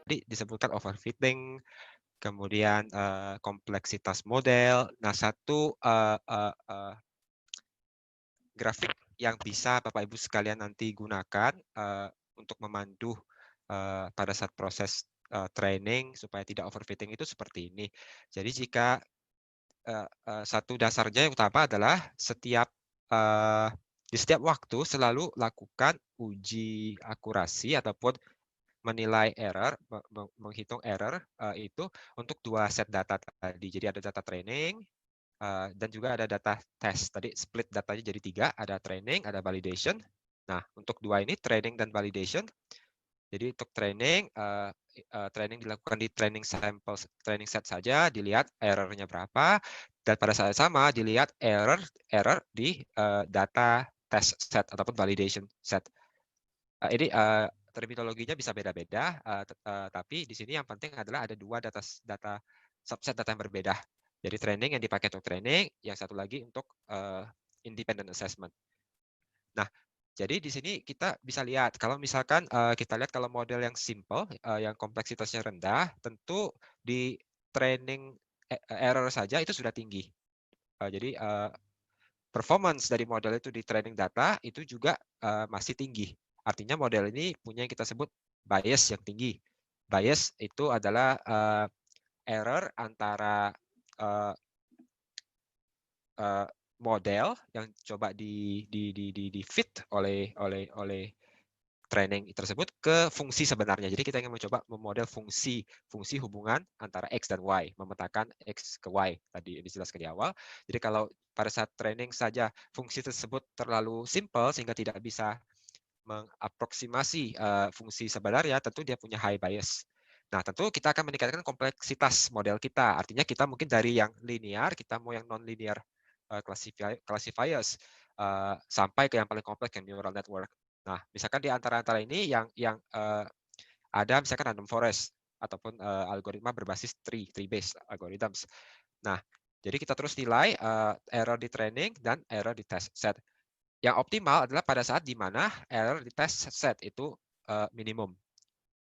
tadi disebutkan overfitting, kemudian kompleksitas model. Nah, satu grafik yang bisa Bapak Ibu sekalian nanti gunakan untuk memandu pada saat proses training supaya tidak overfitting itu seperti ini. Jadi jika satu dasarnya yang utama adalah di setiap waktu selalu lakukan uji akurasi ataupun menilai error, menghitung error itu untuk 2 set data tadi. Jadi ada data training dan juga ada data test. Tadi split datanya jadi 3, ada training, ada validation. Nah, untuk 2 ini training dan validation. Jadi untuk training, training dilakukan di training sample, training set saja, dilihat error-nya berapa, dan pada saat sama dilihat error di data test set ataupun validation set. Ini terminologinya bisa beda-beda, tapi di sini yang penting adalah ada 2 data subset data yang berbeda. Jadi training yang dipakai untuk training, yang satu lagi untuk independent assessment. Nah, jadi di sini kita bisa lihat kalau misalkan kita lihat kalau model yang simple, yang kompleksitasnya rendah, tentu di training error saja itu sudah tinggi. Jadi performance dari model itu di training data itu juga masih tinggi. Artinya model ini punya yang kita sebut bias yang tinggi. Bias itu adalah error antara model yang coba di fit oleh training tersebut ke fungsi sebenarnya. Jadi kita ingin mencoba memodel fungsi hubungan antara X dan Y, memetakan X ke Y tadi dijelaskan di awal. Jadi kalau pada saat training saja fungsi tersebut terlalu simple sehingga tidak bisa mengaproksimasi fungsi sebenarnya, tentu dia punya high bias. Nah, tentu kita akan meningkatkan kompleksitas model kita. Artinya kita mungkin dari yang linear, kita mau yang non-linear classifiers, sampai ke yang paling kompleks, yang neural network. Nah, misalkan di antara ini yang ada misalkan random forest ataupun algoritma berbasis tree-based algorithms. Nah, jadi kita terus nilai error di training dan error di test set. Yang optimal adalah pada saat di mana error di test set itu minimum.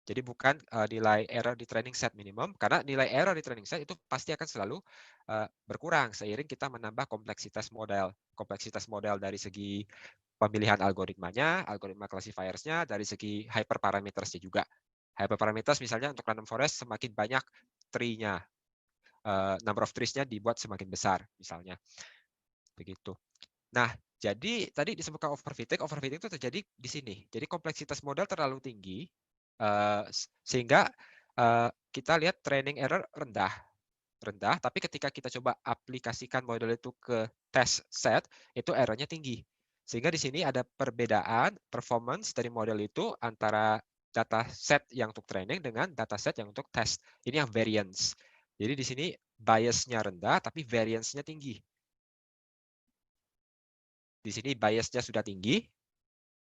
Jadi bukan nilai error di training set minimum, karena nilai error di training set itu pasti akan selalu berkurang seiring kita menambah kompleksitas model. Kompleksitas model dari segi pemilihan algoritmanya, algoritma classifiers-nya, dari segi hyperparameters-nya juga. Hyperparameters misalnya untuk random forest semakin banyak tree-nya, number of trees-nya dibuat semakin besar misalnya. Begitu. Nah, jadi tadi disebutkan overfitting itu terjadi di sini. Jadi kompleksitas model terlalu tinggi, sehingga kita lihat training error rendah, tapi ketika kita coba aplikasikan model itu ke test set, itu error-nya tinggi. Sehingga di sini ada perbedaan performance dari model itu antara data set yang untuk training dengan data set yang untuk test. Ini yang variance. Jadi di sini bias-nya rendah, tapi variance-nya tinggi. Di sini bias-nya sudah tinggi,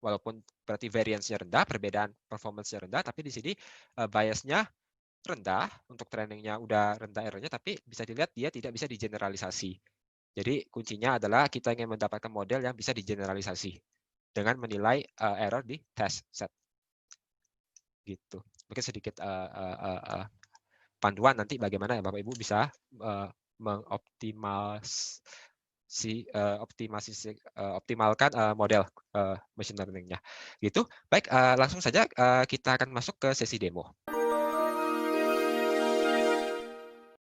walaupun berarti variance-nya rendah, perbedaan performance-nya rendah, tapi di sini bias-nya rendah, untuk trainingnya udah rendah error-nya, tapi bisa dilihat dia tidak bisa digeneralisasi. Jadi kuncinya adalah kita ingin mendapatkan model yang bisa digeneralisasi dengan menilai error di test set. Gitu. Mungkin sedikit panduan nanti bagaimana Bapak Ibu bisa optimalkan model machine learning-nya. Gitu. Baik, langsung saja kita akan masuk ke sesi demo.